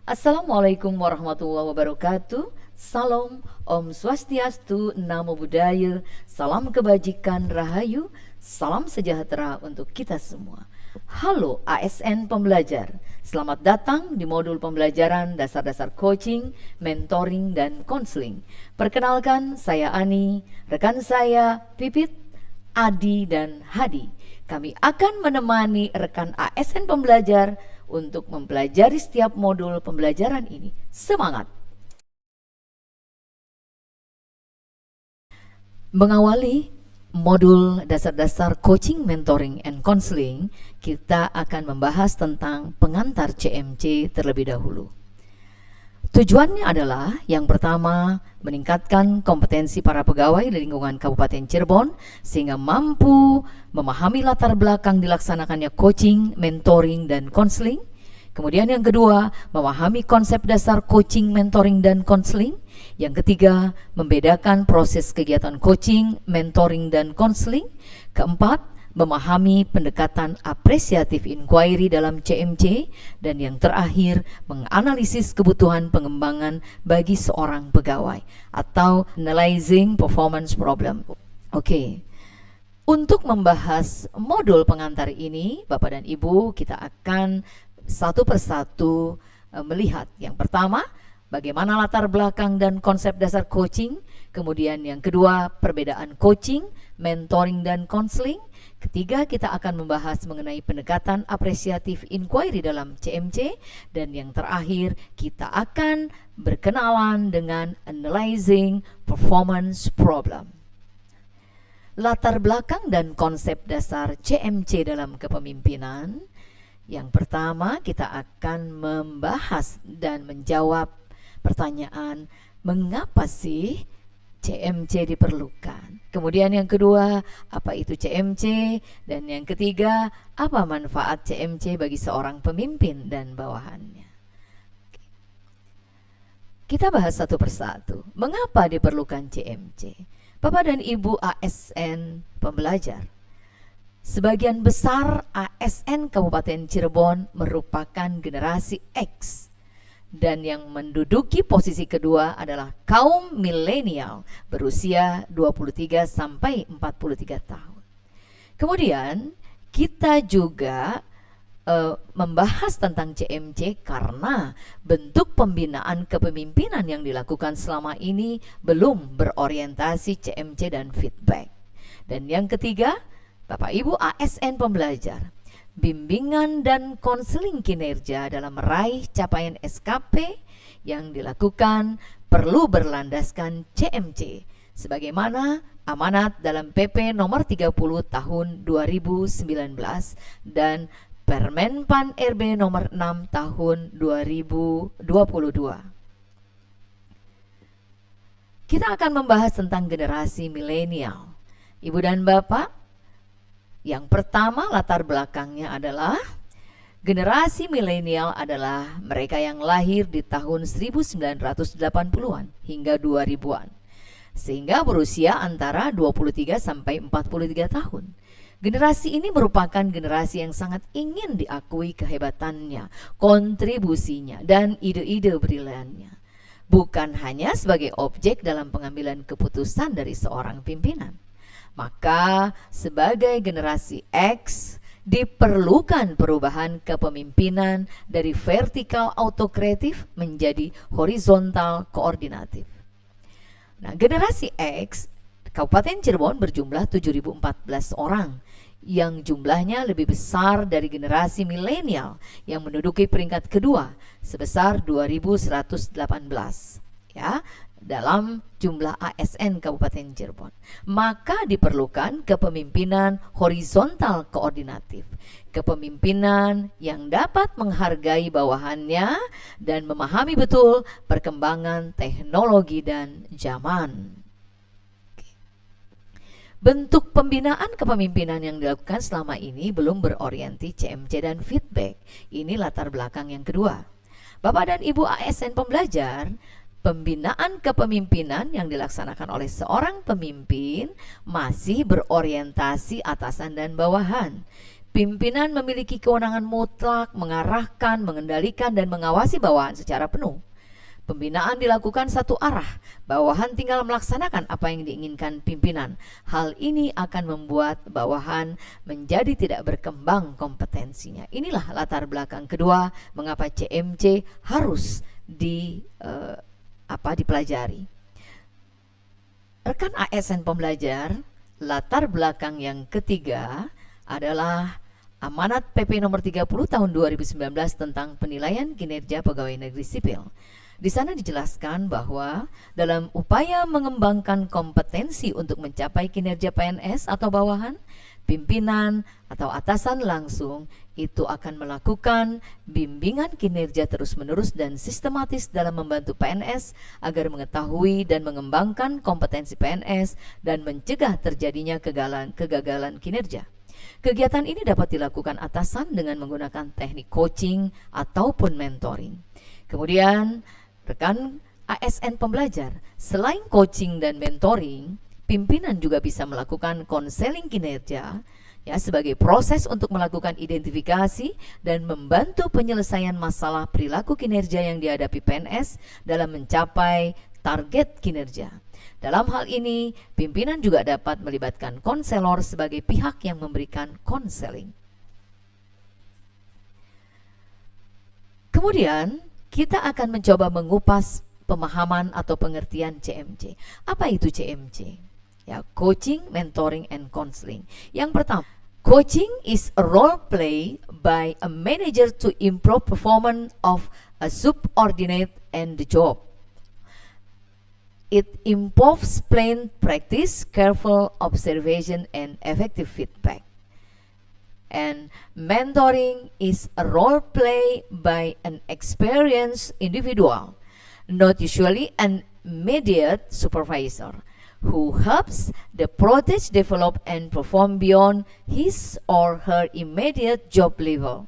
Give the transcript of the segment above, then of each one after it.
Assalamualaikum warahmatullahi wabarakatuh. Salam, Om Swastiastu, Namo Buddhaya, salam kebajikan rahayu, salam sejahtera untuk kita semua. Halo ASN pembelajar, selamat datang di modul pembelajaran dasar-dasar coaching, mentoring, dan konseling. Perkenalkan, saya Ani, rekan saya Pipit, Adi, dan Hadi. Kami akan menemani rekan ASN pembelajar untuk mempelajari setiap modul pembelajaran ini. Semangat! Mengawali modul dasar-dasar coaching, mentoring, and counseling, kita akan membahas tentang pengantar CMC terlebih dahulu. Tujuannya adalah yang pertama, meningkatkan kompetensi para pegawai di lingkungan Kabupaten Cirebon sehingga mampu memahami latar belakang dilaksanakannya coaching, mentoring, dan konseling. Kemudian yang kedua, memahami konsep dasar coaching, mentoring, dan konseling. Yang ketiga, membedakan proses kegiatan coaching, mentoring, dan konseling. Keempat, memahami pendekatan apresiatif inquiry dalam CMC. Dan yang terakhir, menganalisis kebutuhan pengembangan bagi seorang pegawai atau analyzing performance problem. Oke. Untuk membahas modul pengantar ini, Bapak dan Ibu, kita akan satu persatu melihat. Yang pertama, bagaimana latar belakang dan konsep dasar coaching. Kemudian yang kedua, perbedaan coaching, mentoring, dan konseling. Ketiga, kita akan membahas mengenai pendekatan apresiatif inquiry dalam CMC. Dan yang terakhir, kita akan berkenalan dengan analyzing performance problem. Latar belakang dan konsep dasar CMC dalam kepemimpinan. Yang pertama, kita akan membahas dan menjawab pertanyaan, mengapa sih CMC diperlukan? Kemudian yang kedua, apa itu CMC? Dan yang ketiga, apa manfaat CMC bagi seorang pemimpin dan bawahannya? Kita bahas satu persatu. Mengapa diperlukan CMC? Bapak dan Ibu ASN pembelajar, sebagian besar ASN Kabupaten Cirebon merupakan generasi X, dan yang menduduki posisi kedua adalah kaum milenial berusia 23 sampai 43 tahun. Kemudian kita juga membahas tentang CMC karena bentuk pembinaan kepemimpinan yang dilakukan selama ini belum berorientasi CMC dan feedback. Dan yang ketiga, Bapak Ibu ASN pembelajar, bimbingan dan konseling kinerja dalam meraih capaian SKP yang dilakukan perlu berlandaskan CMC sebagaimana amanat dalam PP nomor 30 tahun 2019 dan Permenpan RB nomor 6 tahun 2022. Kita akan membahas tentang generasi milenial. Ibu dan Bapak, yang pertama latar belakangnya adalah generasi milenial adalah mereka yang lahir di tahun 1980-an hingga 2000-an, sehingga berusia antara 23 sampai 43 tahun. Generasi ini merupakan generasi yang sangat ingin diakui kehebatannya, kontribusinya, dan ide-ide briliannya, bukan hanya sebagai objek dalam pengambilan keputusan dari seorang pimpinan. Maka sebagai generasi X diperlukan perubahan kepemimpinan dari vertikal autokratif menjadi horizontal koordinatif. Nah, generasi X Kabupaten Cirebon berjumlah 7.014 orang, yang jumlahnya lebih besar dari generasi milenial yang menduduki peringkat kedua sebesar 2.118 ya dalam jumlah ASN Kabupaten Cirebon. Maka diperlukan kepemimpinan horizontal koordinatif, kepemimpinan yang dapat menghargai bawahannya dan memahami betul perkembangan teknologi dan zaman. Bentuk pembinaan kepemimpinan yang dilakukan selama ini belum berorientasi CMC dan feedback. Ini latar belakang yang kedua. Bapak dan Ibu ASN pembelajar, pembinaan kepemimpinan yang dilaksanakan oleh seorang pemimpin masih berorientasi atasan dan bawahan. Pimpinan memiliki kewenangan mutlak mengarahkan, mengendalikan, dan mengawasi bawahan secara penuh. Pembinaan dilakukan satu arah, bawahan tinggal melaksanakan apa yang diinginkan pimpinan. Hal ini akan membuat bawahan menjadi tidak berkembang kompetensinya. Inilah latar belakang kedua mengapa CMC harus dipelajari. Rekan ASN pembelajar, latar belakang yang ketiga adalah Amanat PP nomor 30 tahun 2019 tentang penilaian kinerja pegawai negeri sipil. Di sana dijelaskan bahwa dalam upaya mengembangkan kompetensi untuk mencapai kinerja PNS atau bawahan, pimpinan atau atasan langsung itu akan melakukan bimbingan kinerja terus-menerus dan sistematis dalam membantu PNS agar mengetahui dan mengembangkan kompetensi PNS dan mencegah terjadinya kegagalan kinerja. Kegiatan ini dapat dilakukan atasan dengan menggunakan teknik coaching ataupun mentoring. Kemudian, rekan ASN pembelajar, selain coaching dan mentoring, pimpinan juga bisa melakukan konseling kinerja sebagai proses untuk melakukan identifikasi dan membantu penyelesaian masalah perilaku kinerja yang dihadapi PNS dalam mencapai target kinerja. Dalam hal ini, pimpinan juga dapat melibatkan konselor sebagai pihak yang memberikan konseling. Kemudian, kita akan mencoba mengupas pemahaman atau pengertian CMC. Apa itu CMC? Coaching, mentoring, and counseling. Yang pertama, coaching is a role play by a manager to improve performance of a subordinate and the job. It involves plain practice, careful observation, and effective feedback. And mentoring is a role play by an experienced individual, not usually an immediate supervisor, who helps the project develop and perform beyond his or her immediate job level.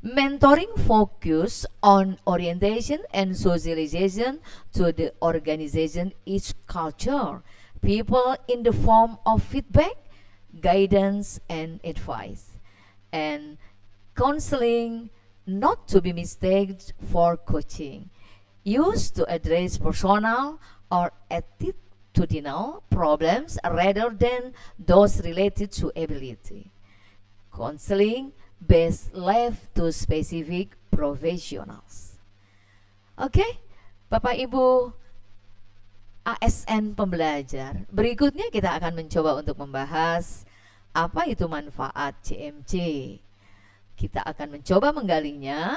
Mentoring focus on orientation and socialization to the organization its culture, people in the form of feedback, guidance, and advice. And counseling, not to be mistaken for coaching, used to address personal or attitudinal problems rather than those related to ability. Counseling best left to specific professionals. Oke, Bapak Ibu ASN pembelajar, berikutnya kita akan mencoba untuk membahas apa itu manfaat CMC. Kita akan mencoba menggalinya,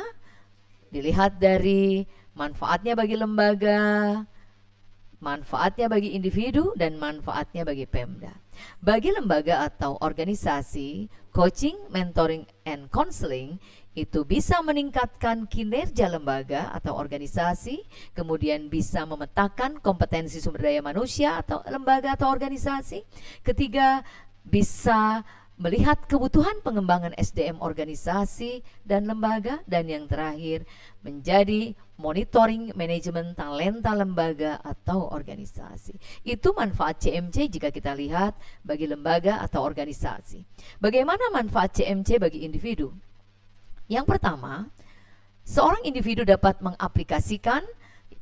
dilihat dari manfaatnya bagi lembaga, manfaatnya bagi individu, dan manfaatnya bagi Pemda. Bagi lembaga atau organisasi, coaching, mentoring, and counseling itu bisa meningkatkan kinerja lembaga atau organisasi, kemudian bisa memetakan kompetensi sumber daya manusia atau lembaga atau organisasi. Ketiga, bisa melihat kebutuhan pengembangan SDM organisasi dan lembaga, dan yang terakhir menjadi monitoring manajemen talenta lembaga atau organisasi. Itu manfaat CMC jika kita lihat bagi lembaga atau organisasi. Bagaimana manfaat CMC bagi individu? Yang pertama, seorang individu dapat mengaplikasikan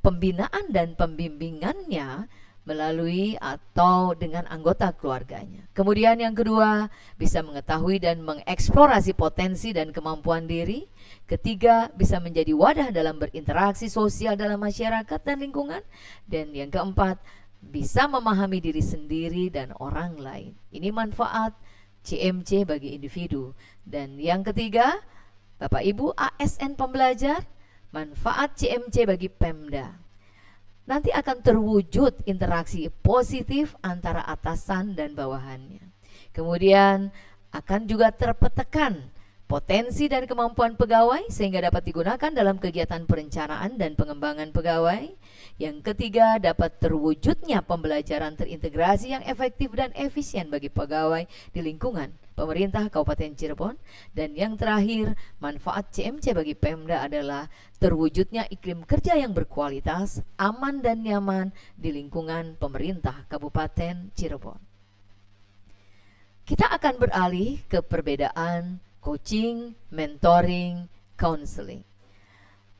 pembinaan dan pembimbingannya melalui atau dengan anggota keluarganya. Kemudian yang kedua, bisa mengetahui dan mengeksplorasi potensi dan kemampuan diri. Ketiga, bisa menjadi wadah dalam berinteraksi sosial dalam masyarakat dan lingkungan. Dan yang keempat, bisa memahami diri sendiri dan orang lain. Ini manfaat CMC bagi individu. Dan yang ketiga, Bapak Ibu ASN pembelajar, manfaat CMC bagi Pemda. Nanti akan terwujud interaksi positif antara atasan dan bawahannya. Kemudian akan juga terpetakan potensi dan kemampuan pegawai sehingga dapat digunakan dalam kegiatan perencanaan dan pengembangan pegawai. Yang ketiga, dapat terwujudnya pembelajaran terintegrasi yang efektif dan efisien bagi pegawai di lingkungan pemerintah Kabupaten Cirebon. Dan yang terakhir, manfaat CMC bagi Pemda adalah terwujudnya iklim kerja yang berkualitas, aman dan nyaman di lingkungan pemerintah Kabupaten Cirebon. Kita akan beralih ke perbedaan coaching, mentoring, counseling.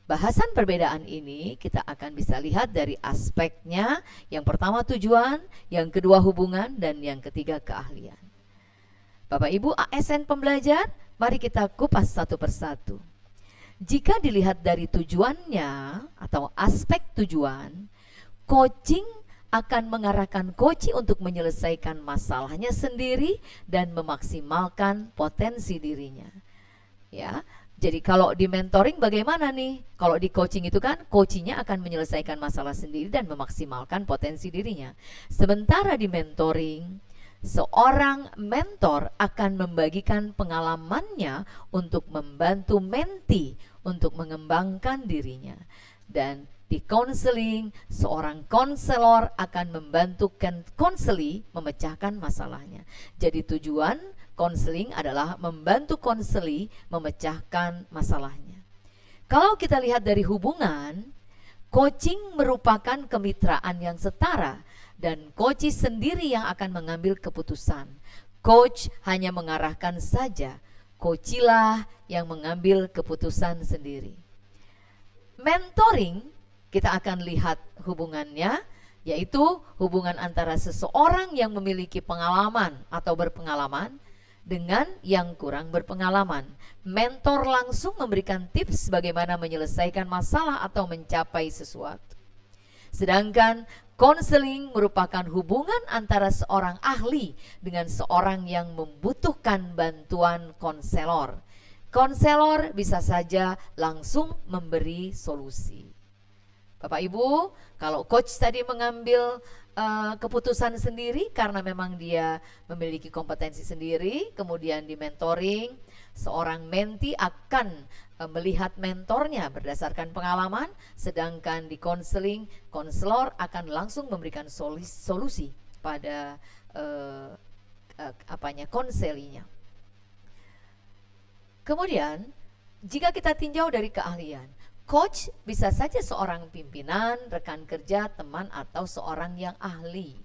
Bahasan perbedaan ini kita akan bisa lihat dari aspeknya. Yang pertama tujuan, yang kedua hubungan, dan yang ketiga keahlian. Bapak Ibu ASN pembelajar, mari kita kupas satu persatu. Jika dilihat dari tujuannya atau aspek tujuan, coaching akan mengarahkan coach untuk menyelesaikan masalahnya sendiri dan memaksimalkan potensi dirinya. Ya, jadi kalau di mentoring bagaimana nih? Kalau di coaching itu kan coachingnya akan menyelesaikan masalah sendiri dan memaksimalkan potensi dirinya. Sementara di mentoring, seorang mentor akan membagikan pengalamannya untuk membantu mentee untuk mengembangkan dirinya. Dan di counseling, seorang konselor akan membantu konseli memecahkan masalahnya. Jadi tujuan konseling adalah membantu konseli memecahkan masalahnya. Kalau kita lihat dari hubungan, coaching merupakan kemitraan yang setara dan coach sendiri yang akan mengambil keputusan. Coach hanya mengarahkan saja, coachilah yang mengambil keputusan sendiri. Mentoring, kita akan lihat hubungannya, yaitu hubungan antara seseorang yang memiliki pengalaman atau berpengalaman dengan yang kurang berpengalaman. Mentor langsung memberikan tips bagaimana menyelesaikan masalah atau mencapai sesuatu. Sedangkan konseling merupakan hubungan antara seorang ahli dengan seorang yang membutuhkan bantuan konselor. Konselor bisa saja langsung memberi solusi. Bapak Ibu, kalau coach tadi mengambil keputusan sendiri karena memang dia memiliki kompetensi sendiri, kemudian di mentoring, seorang mentee akan melihat mentornya berdasarkan pengalaman, sedangkan di counseling, konselor akan langsung memberikan solusi pada konselinya. Kemudian, jika kita tinjau dari keahlian, coach bisa saja seorang pimpinan, rekan kerja, teman, atau seorang yang ahli.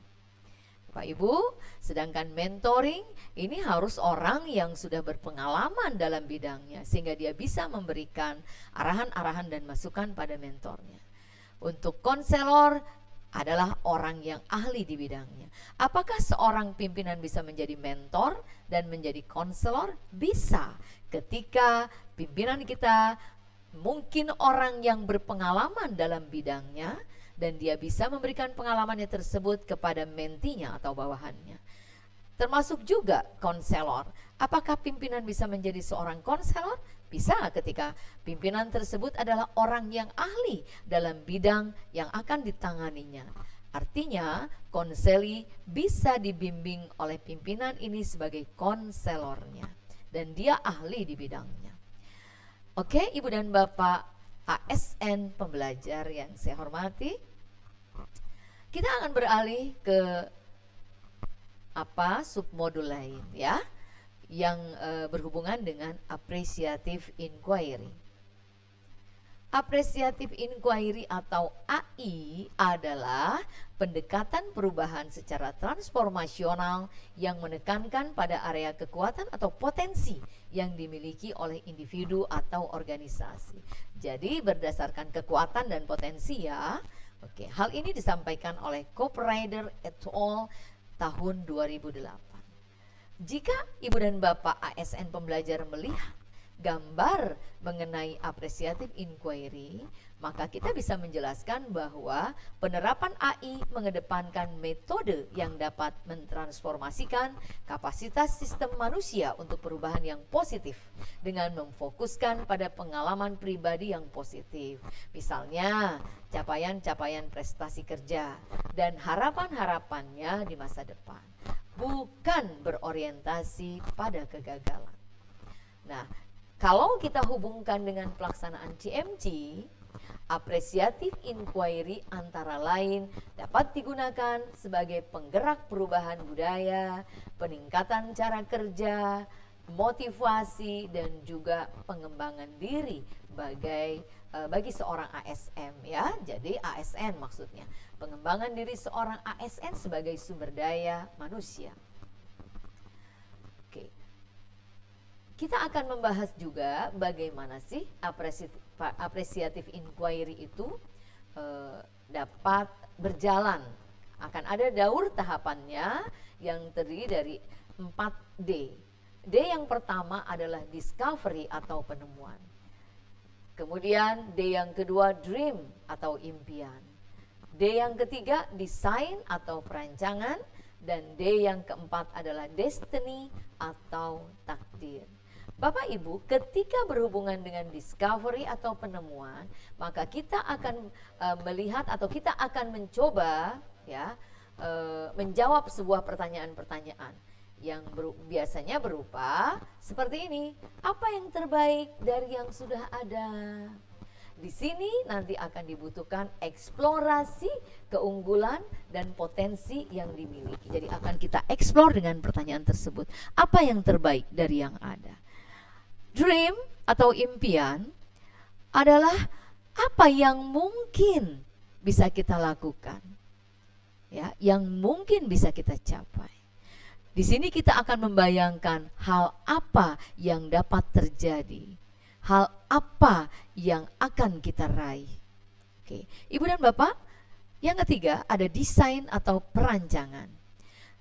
Bapak Ibu, sedangkan mentoring ini harus orang yang sudah berpengalaman dalam bidangnya sehingga dia bisa memberikan arahan-arahan dan masukan pada mentornya. Untuk konselor adalah orang yang ahli di bidangnya. Apakah seorang pimpinan bisa menjadi mentor dan menjadi konselor? Bisa, ketika pimpinan kita mungkin orang yang berpengalaman dalam bidangnya dan dia bisa memberikan pengalamannya tersebut kepada mentinya atau bawahannya. Termasuk juga konselor. Apakah pimpinan bisa menjadi seorang konselor? Bisa, ketika pimpinan tersebut adalah orang yang ahli dalam bidang yang akan ditanganinya. Artinya konseli bisa dibimbing oleh pimpinan ini sebagai konselornya dan dia ahli di bidangnya. Oke, Ibu dan Bapak ASN pembelajar yang saya hormati, kita akan beralih ke submodul lain ya, yang berhubungan dengan appreciative inquiry. Appreciative inquiry atau AI adalah pendekatan perubahan secara transformasional yang menekankan pada area kekuatan atau potensi yang dimiliki oleh individu atau organisasi. Jadi berdasarkan kekuatan dan potensi ya. Oke, hal ini disampaikan oleh Cooprider et al. Tahun 2008. Jika Ibu dan Bapak ASN pembelajar melihat gambar mengenai appreciative inquiry, maka kita bisa menjelaskan bahwa penerapan AI mengedepankan metode yang dapat mentransformasikan kapasitas sistem manusia untuk perubahan yang positif dengan memfokuskan pada pengalaman pribadi yang positif. Misalnya, capaian-capaian prestasi kerja dan harapan-harapannya di masa depan, bukan berorientasi pada kegagalan. Nah, kalau kita hubungkan dengan pelaksanaan CMC, appreciative inquiry antara lain dapat digunakan sebagai penggerak perubahan budaya, peningkatan cara kerja, motivasi, dan juga pengembangan diri bagi seorang ASN ya. Jadi ASN maksudnya, pengembangan diri seorang ASN sebagai sumber daya manusia. kita akan membahas juga bagaimana sih apresiatif inquiry itu dapat berjalan. Akan ada daur tahapannya yang terdiri dari 4D. D yang pertama adalah discovery atau penemuan. Kemudian D yang kedua dream atau impian. D yang ketiga desain atau perancangan. Dan D yang keempat adalah destiny atau takdir. Bapak Ibu, ketika berhubungan dengan discovery atau penemuan, maka kita akan melihat atau kita akan mencoba ya menjawab sebuah pertanyaan-pertanyaan yang biasanya berupa seperti ini. Apa yang terbaik dari yang sudah ada? Di sini nanti akan dibutuhkan eksplorasi keunggulan dan potensi yang dimiliki. Jadi akan kita eksplor dengan pertanyaan tersebut. Apa yang terbaik dari yang ada? Dream atau impian adalah apa yang mungkin bisa kita lakukan. Ya, yang mungkin bisa kita capai. Di sini kita akan membayangkan hal apa yang dapat terjadi. Hal apa yang akan kita raih. Oke, Ibu dan Bapak, yang ketiga ada desain atau perancangan.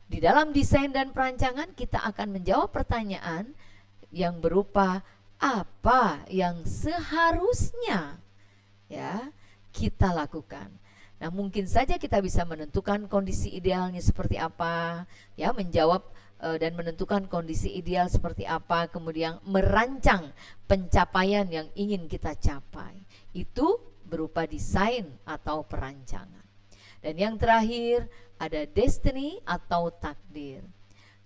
Di dalam desain dan perancangan kita akan menjawab pertanyaan yang berupa apa yang seharusnya ya kita lakukan. Nah, mungkin saja kita bisa menentukan kondisi idealnya seperti apa, ya, menjawab dan menentukan kondisi ideal seperti apa, kemudian merancang pencapaian yang ingin kita capai. Itu berupa desain atau perancangan. Dan yang terakhir ada destiny atau takdir.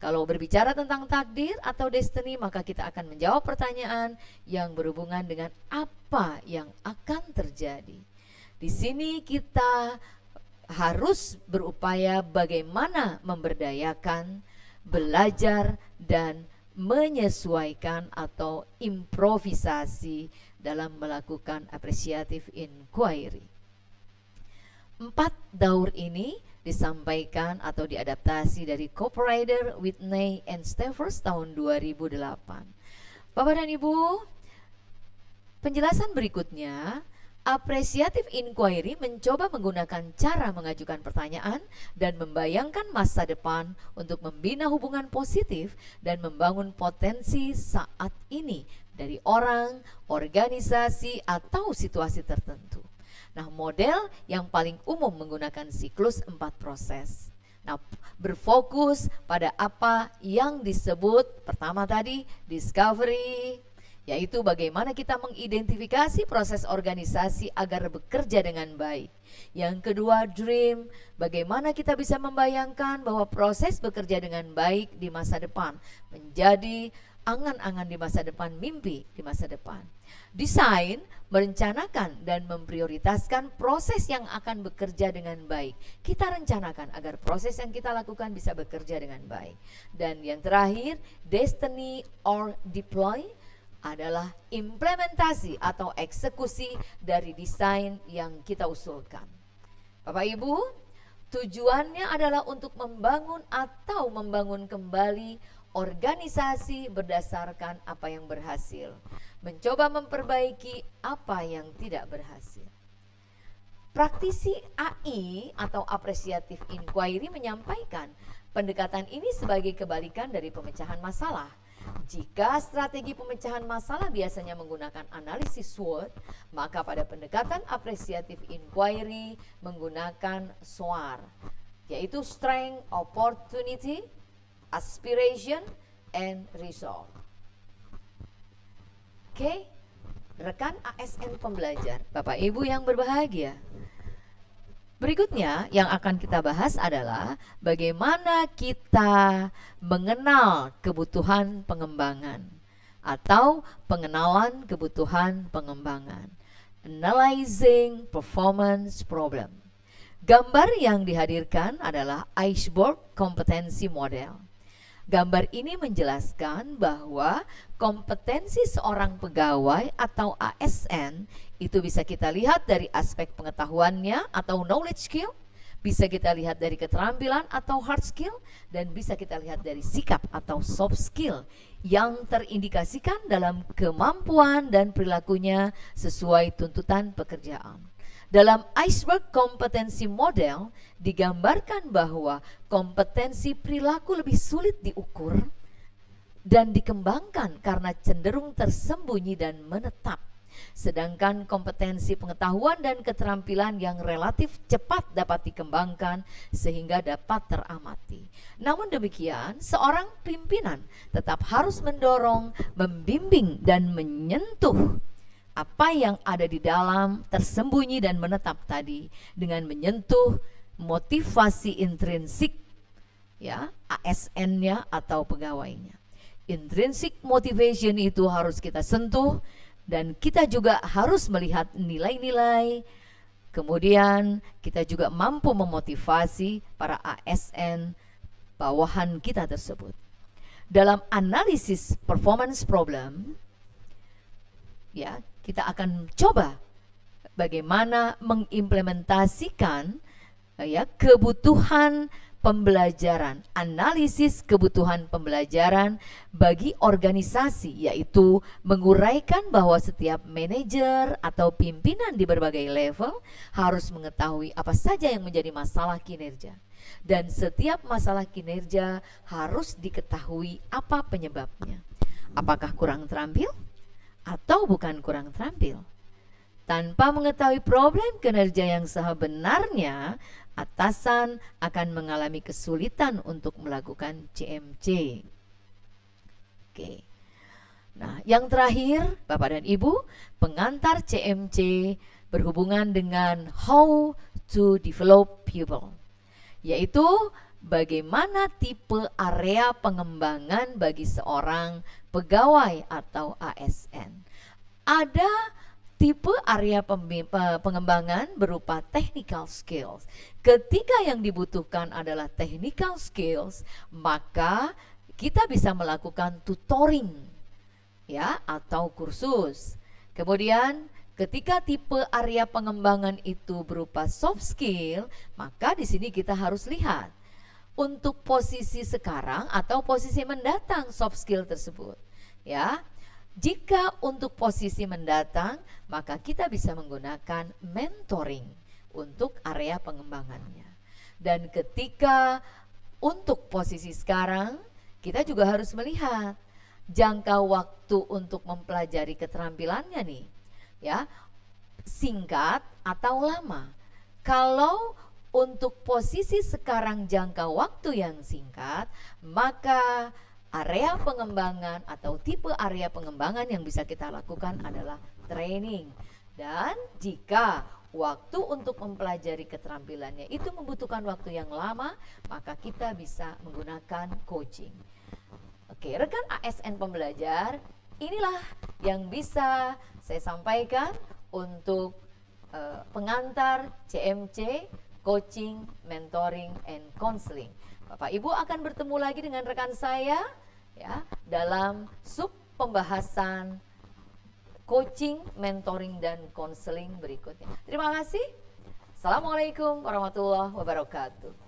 Kalau berbicara tentang takdir atau destiny, maka kita akan menjawab pertanyaan yang berhubungan dengan apa yang akan terjadi. Di sini kita harus berupaya bagaimana memberdayakan, belajar dan menyesuaikan atau improvisasi dalam melakukan appreciative inquiry. 4 daur ini disampaikan atau diadaptasi dari Copywriter, Whitney and Steffers tahun 2008. Bapak dan Ibu, penjelasan berikutnya, appreciative inquiry mencoba menggunakan cara mengajukan pertanyaan dan membayangkan masa depan untuk membina hubungan positif dan membangun potensi saat ini dari orang, organisasi, atau situasi tertentu. Nah, model yang paling umum menggunakan siklus 4 proses. Nah, berfokus pada apa yang disebut pertama tadi discovery, yaitu bagaimana kita mengidentifikasi proses organisasi agar bekerja dengan baik. Yang kedua, dream, bagaimana kita bisa membayangkan bahwa proses bekerja dengan baik di masa depan menjadi angan-angan di masa depan, mimpi di masa depan. Desain, merencanakan dan memprioritaskan proses yang akan bekerja dengan baik. Kita rencanakan agar proses yang kita lakukan bisa bekerja dengan baik. Dan yang terakhir, destiny or deploy, adalah implementasi atau eksekusi dari desain yang kita usulkan. Bapak Ibu, tujuannya adalah untuk membangun atau membangun kembali organisasi berdasarkan apa yang berhasil, mencoba memperbaiki apa yang tidak berhasil. Praktisi AI atau appreciative inquiry menyampaikan pendekatan ini sebagai kebalikan dari pemecahan masalah. Jika strategi pemecahan masalah biasanya menggunakan analisis SWOT, maka pada pendekatan appreciative inquiry menggunakan SWOT, yaitu strength, opportunity, aspiration, and result. Oke, rekan ASN pembelajar, Bapak Ibu yang berbahagia. Berikutnya yang akan kita bahas adalah bagaimana kita mengenal kebutuhan pengembangan atau pengenalan kebutuhan pengembangan. Analyzing performance problem. Gambar yang dihadirkan adalah iceberg kompetensi model. Gambar ini menjelaskan bahwa kompetensi seorang pegawai atau ASN itu bisa kita lihat dari aspek pengetahuannya atau knowledge skill, Bisa kita lihat dari keterampilan atau hard skill, dan bisa kita lihat dari sikap atau soft skill yang terindikasikan dalam kemampuan dan perilakunya sesuai tuntutan pekerjaan. Dalam iceberg kompetensi model digambarkan bahwa kompetensi perilaku lebih sulit diukur dan dikembangkan karena cenderung tersembunyi dan menetap. Sedangkan kompetensi pengetahuan dan keterampilan yang relatif cepat dapat dikembangkan sehingga dapat teramati. Namun demikian, seorang pimpinan tetap harus mendorong, membimbing, dan menyentuh apa yang ada di dalam tersembunyi dan menetap tadi dengan menyentuh motivasi intrinsik, ya, ASN-nya atau pegawainya. Intrinsic motivation itu harus kita sentuh, dan kita juga harus melihat nilai-nilai. Kemudian kita juga mampu memotivasi para ASN bawahan kita tersebut. Dalam analisis performance problem, ya, kita akan coba bagaimana mengimplementasikan, ya, kebutuhan pembelajaran, analisis kebutuhan pembelajaran bagi organisasi, yaitu menguraikan bahwa setiap manajer atau pimpinan di berbagai level harus mengetahui apa saja yang menjadi masalah kinerja, dan setiap masalah kinerja harus diketahui apa penyebabnya. Apakah kurang terampil atau bukan kurang terampil? Tanpa mengetahui problem kinerja yang sebenarnya, atasan akan mengalami kesulitan untuk melakukan CMC. Oke. Nah, yang terakhir, Bapak dan Ibu, pengantar CMC berhubungan dengan how to develop people, yaitu bagaimana tipe area pengembangan bagi seorang pegawai atau ASN. Ada tipe area pengembangan berupa technical skills. Ketika yang dibutuhkan adalah technical skills, maka kita bisa melakukan tutoring, ya, atau kursus. Kemudian ketika tipe area pengembangan itu berupa soft skill, maka di sini kita harus lihat untuk posisi sekarang atau posisi mendatang soft skill tersebut, ya. Jika untuk posisi mendatang, maka kita bisa menggunakan mentoring untuk area pengembangannya. Dan ketika untuk posisi sekarang, kita juga harus melihat jangka waktu untuk mempelajari keterampilannya nih, ya, singkat atau lama. Kalau untuk posisi sekarang jangka waktu yang singkat, maka area pengembangan atau tipe area pengembangan yang bisa kita lakukan adalah training. Dan jika waktu untuk mempelajari keterampilannya itu membutuhkan waktu yang lama, maka kita bisa menggunakan coaching. Oke, rekan ASN pembelajar, inilah yang bisa saya sampaikan untuk pengantar CMC, coaching, mentoring, and counseling. Bapak Ibu akan bertemu lagi dengan rekan saya, ya, dalam sub pembahasan coaching, mentoring, dan counseling berikutnya. Terima kasih. Assalamualaikum warahmatullahi wabarakatuh.